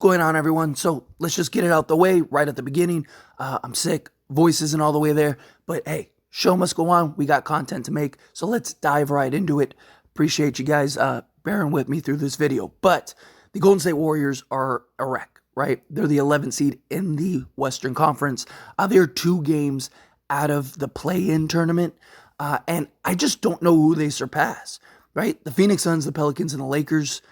going on, everyone? So let's just get it out the way right at the beginning. I'm sick. Voice isn't all the way there. But hey, show must go on. We got content to make. So let's dive right into it. Appreciate you guys bearing with me through this video. But the Golden State Warriors are a wreck, right? They're the 11th seed in the Western Conference. They're 2 games out of the play-in tournament. And I just don't know who they surpass, right? The Phoenix Suns, the Pelicans, and the Lakers,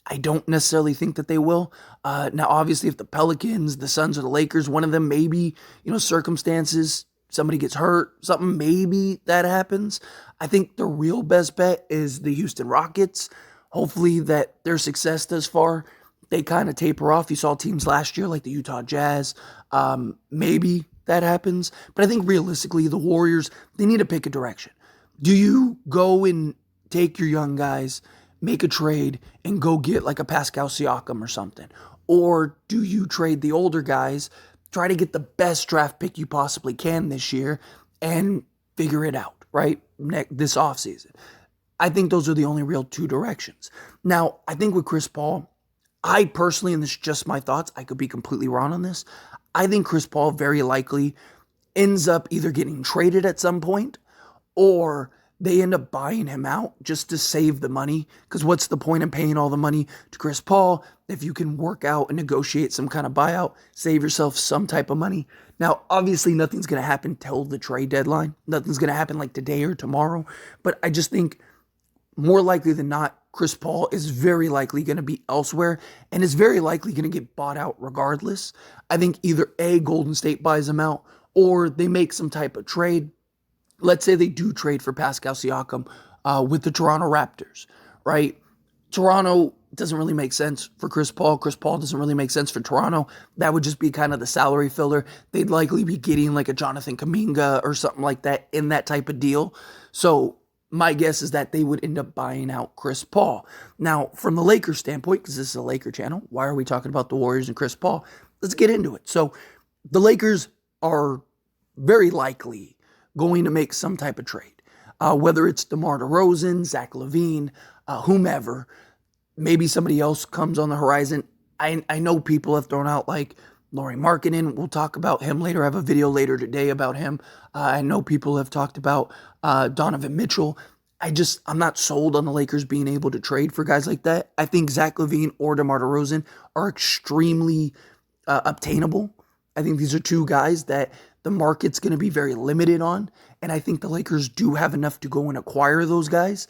I don't necessarily think that they will. Now, obviously, if the Pelicans, the Suns, or the Lakers, one of them, maybe, circumstances, somebody gets hurt, something, maybe that happens. I think the real best bet is the Houston Rockets. Hopefully that their success thus far, they kind of taper off. You saw teams last year like the Utah Jazz. Maybe that happens. But I think realistically, the Warriors, they need to pick a direction. Do you go and take your young guys, make a trade, and go get like a Pascal Siakam or something? Or do you trade the older guys, try to get the best draft pick you possibly can this year, and figure it out, right, this offseason? I think those are the only real 2 directions. Now, I think with Chris Paul, I personally, and this is just my thoughts, I could be completely wrong on this, I think Chris Paul very likely ends up either getting traded at some point, or they end up buying him out just to save the money. Because what's the point in paying all the money to Chris Paul if you can work out and negotiate some kind of buyout, save yourself some type of money? Now, obviously, nothing's going to happen till the trade deadline. Nothing's going to happen like today or tomorrow. But I just think more likely than not, Chris Paul is very likely going to be elsewhere and is very likely going to get bought out regardless. I think either A, Golden State buys him out, or they make some type of trade. Let's say they do trade for Pascal Siakam with the Toronto Raptors, right? Toronto doesn't really make sense for Chris Paul. Chris Paul doesn't really make sense for Toronto. That would just be kind of the salary filler. They'd likely be getting like a Jonathan Kuminga or something like that in that type of deal. So my guess is that they would end up buying out Chris Paul. Now, from the Lakers standpoint, because this is a Laker channel, why are we talking about the Warriors and Chris Paul? Let's get into it. So the Lakers are very likely going to make some type of trade, whether it's DeMar DeRozan, Zach LaVine, whomever. Maybe somebody else comes on the horizon. I know people have thrown out like Lauri Markkanen. We'll talk about him later. I have a video later today about him. I know people have talked about Donovan Mitchell. I'm not sold on the Lakers being able to trade for guys like that. I think Zach LaVine or DeMar DeRozan are extremely obtainable. I think these are 2 guys that the market's going to be very limited on, and I think the Lakers do have enough to go and acquire those guys.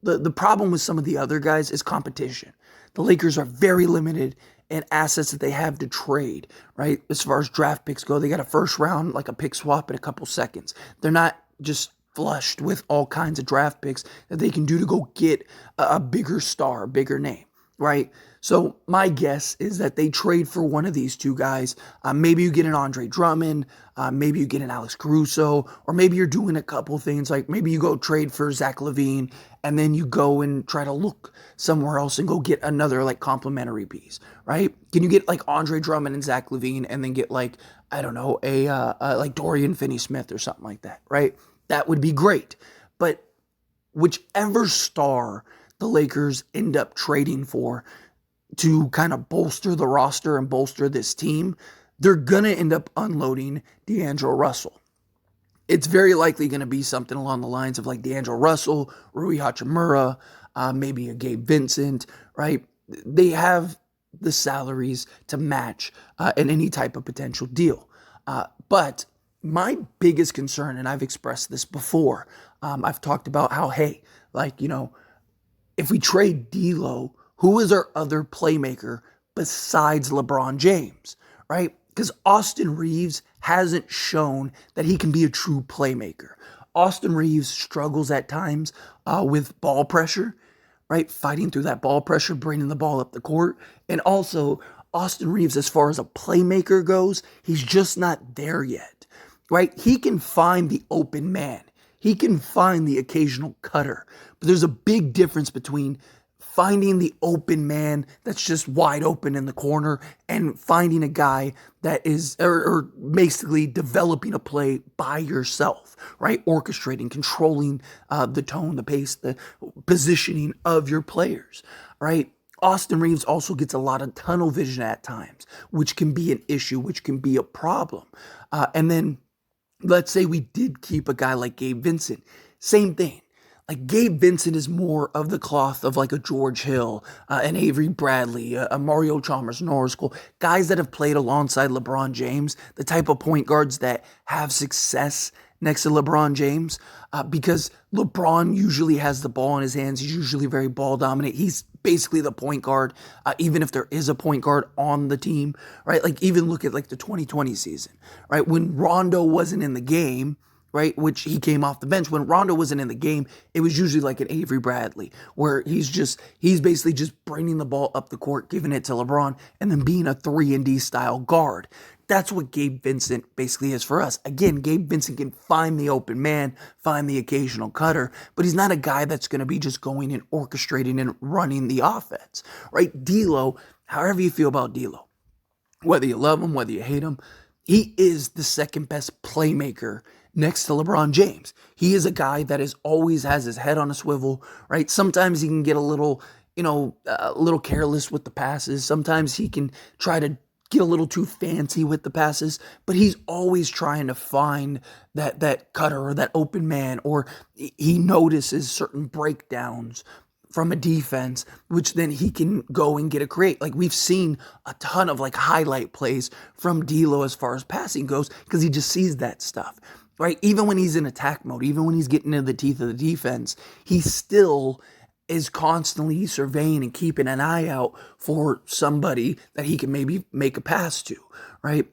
The problem with some of the other guys is competition. The Lakers are very limited in assets that they have to trade, right? As far as draft picks go, they got a first round, like a pick swap in a couple seconds. They're not just flushed with all kinds of draft picks that they can do to go get a bigger star, a bigger name, right? So my guess is that they trade for one of these 2 guys. Maybe you get an Andre Drummond, maybe you get an Alex Caruso, or maybe you're doing a couple things like maybe you go trade for Zach LaVine and then you go and try to look somewhere else and go get another like complimentary piece, right? Can you get like Andre Drummond and Zach LaVine and then get like, I don't know, a like Dorian Finney-Smith or something like that, right? That would be great. But whichever star the Lakers end up trading for to kind of bolster the roster and bolster this team, they're going to end up unloading D'Angelo Russell. It's very likely going to be something along the lines of like D'Angelo Russell, Rui Hachimura, maybe a Gabe Vincent, right? They have the salaries to match in any type of potential deal. But my biggest concern, and I've expressed this before, I've talked about how, hey, like, if we trade D'Lo, who is our other playmaker besides LeBron James, right? Because Austin Reeves hasn't shown that he can be a true playmaker. Austin Reeves struggles at times with ball pressure, right? Fighting through that ball pressure, bringing the ball up the court. And also, Austin Reeves, as far as a playmaker goes, he's just not there yet, right? He can find the open man. He can find the occasional cutter. But there's a big difference between finding the open man that's just wide open in the corner and finding a guy that is, or basically developing a play by yourself, right? Orchestrating, controlling the tone, the pace, the positioning of your players, right? Austin Reeves also gets a lot of tunnel vision at times, which can be an issue, which can be a problem. And then let's say we did keep a guy like Gabe Vincent. Same thing. Like Gabe Vincent is more of the cloth of like a George Hill, an Avery Bradley, a Mario Chalmers, Norris Cole, guys that have played alongside LeBron James, the type of point guards that have success next to LeBron James, because LeBron usually has the ball in his hands. He's usually very ball dominant. He's basically the point guard, even if there is a point guard on the team, right? Like even look at like the 2020 season, right? When Rondo wasn't in the game, right, which he came off the bench. When Rondo wasn't in the game, it was usually like an Avery Bradley, where he's basically just bringing the ball up the court, giving it to LeBron, and then being a 3-and-D style guard. That's what Gabe Vincent basically is for us. Again, Gabe Vincent can find the open man, find the occasional cutter, but he's not a guy that's going to be just going and orchestrating and running the offense, right? D'Lo, however you feel about D'Lo, whether you love him, whether you hate him, he is the second best playmaker next to LeBron James. He is a guy that always has his head on a swivel, right? Sometimes he can get a little, a little careless with the passes. Sometimes he can try to get a little too fancy with the passes, but he's always trying to find that cutter or that open man, or he notices certain breakdowns from a defense, which then he can go and get a create. Like we've seen a ton of like highlight plays from D'Lo as far as passing goes, because he just sees that stuff, right? Even when he's in attack mode, even when he's getting into the teeth of the defense, he still is constantly surveying and keeping an eye out for somebody that he can maybe make a pass to, right?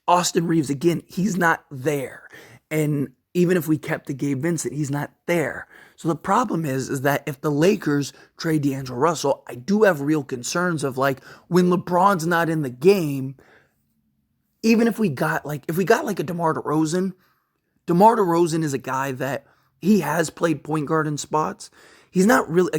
Austin Reeves, again, he's not there. And even if we kept the Gabe Vincent, he's not there. So the problem is that if the Lakers trade D'Angelo Russell, I do have real concerns of like when LeBron's not in the game, even if we got like a DeMar DeRozan is a guy that he has played point guard in spots. He's not really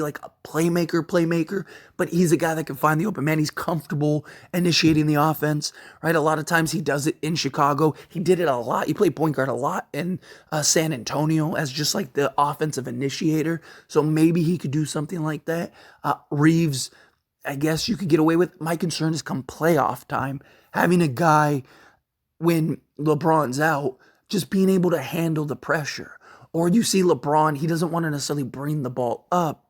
like a playmaker, but he's a guy that can find the open man. He's comfortable initiating the offense, right? A lot of times he does it in Chicago. He did it a lot. He played point guard a lot in San Antonio as just like the offensive initiator. So maybe he could do something like that. Reeves, I guess you could get away with. My concern is come playoff time, having a guy when LeBron's out, just being able to handle the pressure. Or you see LeBron, he doesn't want to necessarily bring the ball up.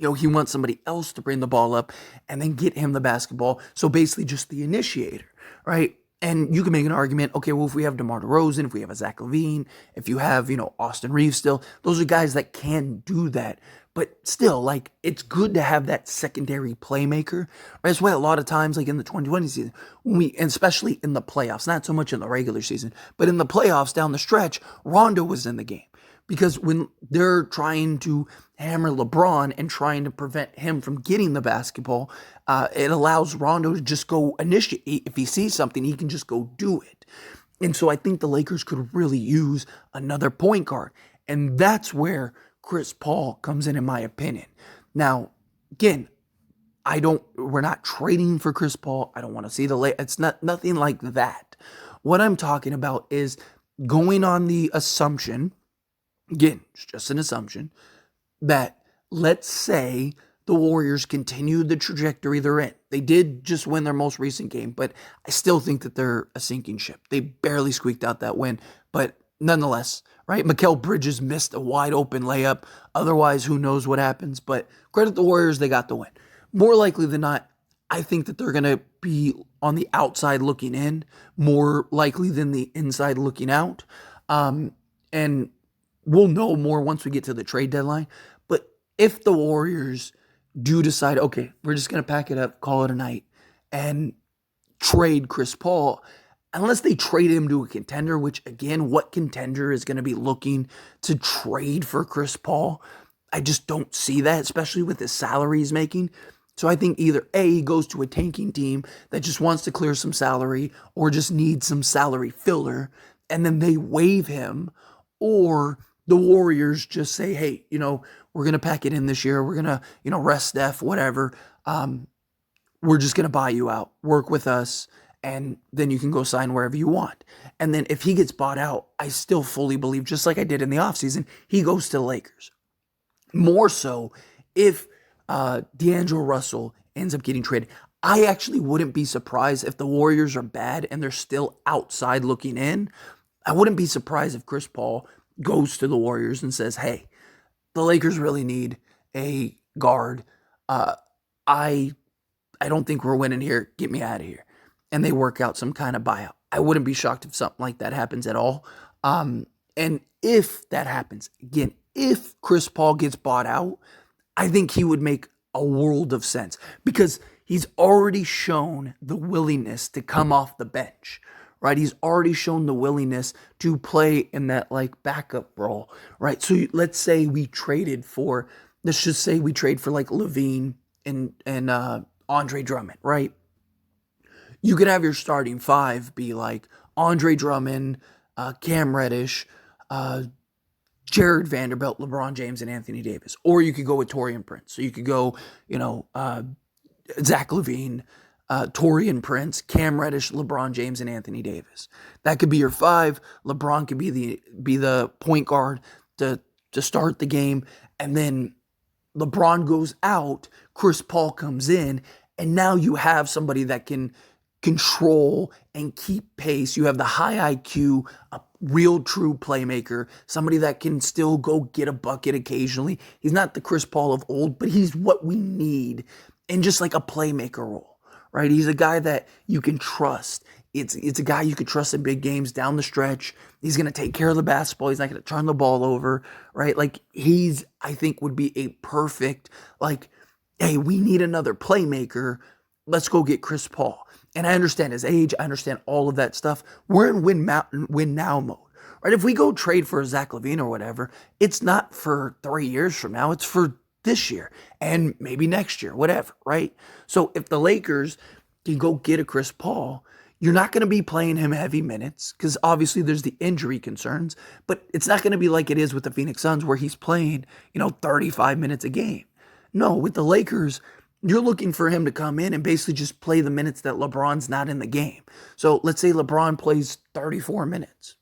He wants somebody else to bring the ball up and then get him the basketball. So basically just the initiator, right? And you can make an argument, okay, well, if we have DeMar DeRozan, if we have a Zach LaVine, if you have, Austin Reeves still, those are guys that can do that. But still, like, it's good to have that secondary playmaker. Right? That's why a lot of times, like in the 2020 season, and especially in the playoffs, not so much in the regular season, but in the playoffs down the stretch, Rondo was in the game. Because when they're trying to hammer LeBron and trying to prevent him from getting the basketball, it allows Rondo to just go initiate. If he sees something, he can just go do it. And so I think the Lakers could really use another point guard. And that's where Chris Paul comes in my opinion. Now, again, we're not trading for Chris Paul. I don't want to see it's nothing like that. What I'm talking about is going on the assumption, again, it's just an assumption, that let's say the Warriors continue the trajectory they're in. They did just win their most recent game, but I still think that they're a sinking ship. They barely squeaked out that win, but nonetheless, right? Mikal Bridges missed a wide open layup. Otherwise, who knows what happens, but credit the Warriors, they got the win. More likely than not, I think that they're going to be on the outside looking in, more likely than the inside looking out. And we'll know more once we get to the trade deadline. But if the Warriors do decide, okay, we're just going to pack it up, call it a night, and trade Chris Paul, unless they trade him to a contender, which, again, what contender is going to be looking to trade for Chris Paul? I just don't see that, especially with the salary he's making. So I think either A, he goes to a tanking team that just wants to clear some salary or just needs some salary filler, and then they waive him, or the Warriors just say, hey, we're going to pack it in this year. We're going to, rest Steph, whatever. We're just going to buy you out. Work with us, and then you can go sign wherever you want. And then if he gets bought out, I still fully believe, just like I did in the offseason, he goes to the Lakers. More so if D'Angelo Russell ends up getting traded. I actually wouldn't be surprised if the Warriors are bad and they're still outside looking in. I wouldn't be surprised if Chris Paul goes to the Warriors and says, hey, the Lakers really need a guard. I I don't think we're winning here. Get me out of here. And they work out some kind of buyout. I wouldn't be shocked if something like that happens at all. And if that happens, again, if Chris Paul gets bought out, I think he would make a world of sense because he's already shown the willingness to come off the bench, right? He's already shown the willingness to play in that like backup role, right? So let's say we traded for, let's just say we trade for like Levine and Andre Drummond, right? You could have your starting five be like Andre Drummond, Cam Reddish, Jared Vanderbilt, LeBron James, and Anthony Davis. Or you could go with Taurean Prince. So you could go, Zach LaVine, Taurean Prince, Cam Reddish, LeBron James, and Anthony Davis. That could be your five. LeBron could be the point guard to start the game. And then LeBron goes out, Chris Paul comes in, and now you have somebody that can control and keep pace. You have the high IQ, a real true playmaker, somebody that can still go get a bucket occasionally. He's not the Chris Paul of old, but he's what we need in just like a playmaker role, right? He's a guy that you can trust. It's a guy you could trust in big games down the stretch. He's going to take care of the basketball. He's not going to turn the ball over, right? Like I think would be a perfect, like, hey, we need another playmaker. Let's go get Chris Paul. And I understand his age. I understand all of that stuff. We're in win now mode, right? If we go trade for a Zach LaVine or whatever, it's not for 3 years from now. It's for this year and maybe next year, whatever, right? So if the Lakers can go get a Chris Paul, you're not going to be playing him heavy minutes because obviously there's the injury concerns, but it's not going to be like it is with the Phoenix Suns where he's playing, 35 minutes a game. No, with the Lakers, you're looking for him to come in and basically just play the minutes that LeBron's not in the game. So let's say LeBron plays 34 minutes,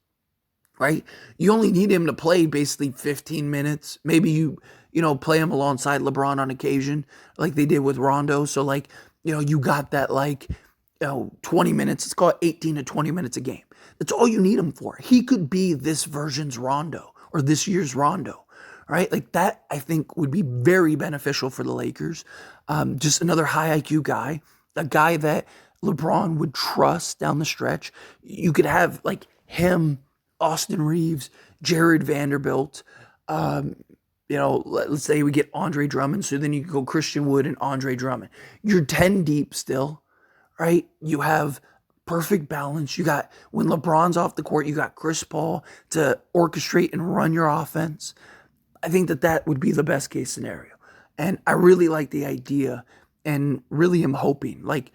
right? You only need him to play basically 15 minutes. Maybe you play him alongside LeBron on occasion like they did with Rondo. So you got that 20 minutes. Let's call it 18 to 20 minutes a game. That's all you need him for. He could be this version's Rondo or this year's Rondo. Right? Like that, I think would be very beneficial for the Lakers. Just another high IQ guy, a guy that LeBron would trust down the stretch. You could have like him, Austin Reeves, Jared Vanderbilt. Let's say we get Andre Drummond. So then you could go Christian Wood and Andre Drummond. You're 10 deep still, right? You have perfect balance. You got, when LeBron's off the court, you got Chris Paul to orchestrate and run your offense. I think that would be the best case scenario. And I really like the idea and really am hoping like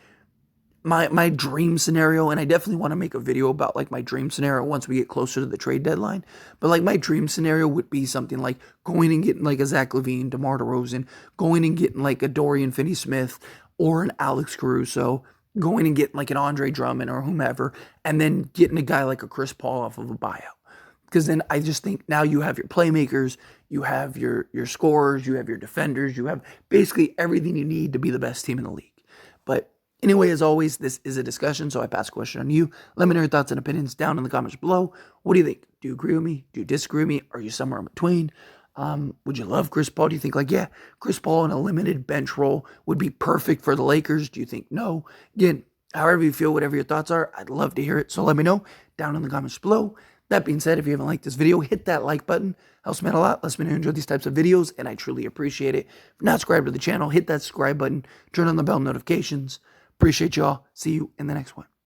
my dream scenario. And I definitely want to make a video about like my dream scenario once we get closer to the trade deadline. But like my dream scenario would be something like going and getting like a Zach LaVine, DeMar DeRozan, going and getting like a Dorian Finney-Smith or an Alex Caruso, going and getting like an Andre Drummond or whomever, and then getting a guy like a Chris Paul off of a buyout. Because then I just think now you have your playmakers, you have your scorers, you have your defenders, you have basically everything you need to be the best team in the league. But anyway, as always, this is a discussion, so I pass a question on you. Let me know your thoughts and opinions down in the comments below. What do you think? Do you agree with me? Do you disagree with me? Are you somewhere in between? Would you love Chris Paul? Do you think Chris Paul in a limited bench role would be perfect for the Lakers? Do you think no? Again, however you feel, whatever your thoughts are, I'd love to hear it. So let me know down in the comments below. That being said, if you haven't liked this video, hit that like button. Helps me out a lot. Lets me know you enjoy these types of videos, and I truly appreciate it. If you're not subscribed to the channel, hit that subscribe button. Turn on the bell notifications. Appreciate y'all. See you in the next one.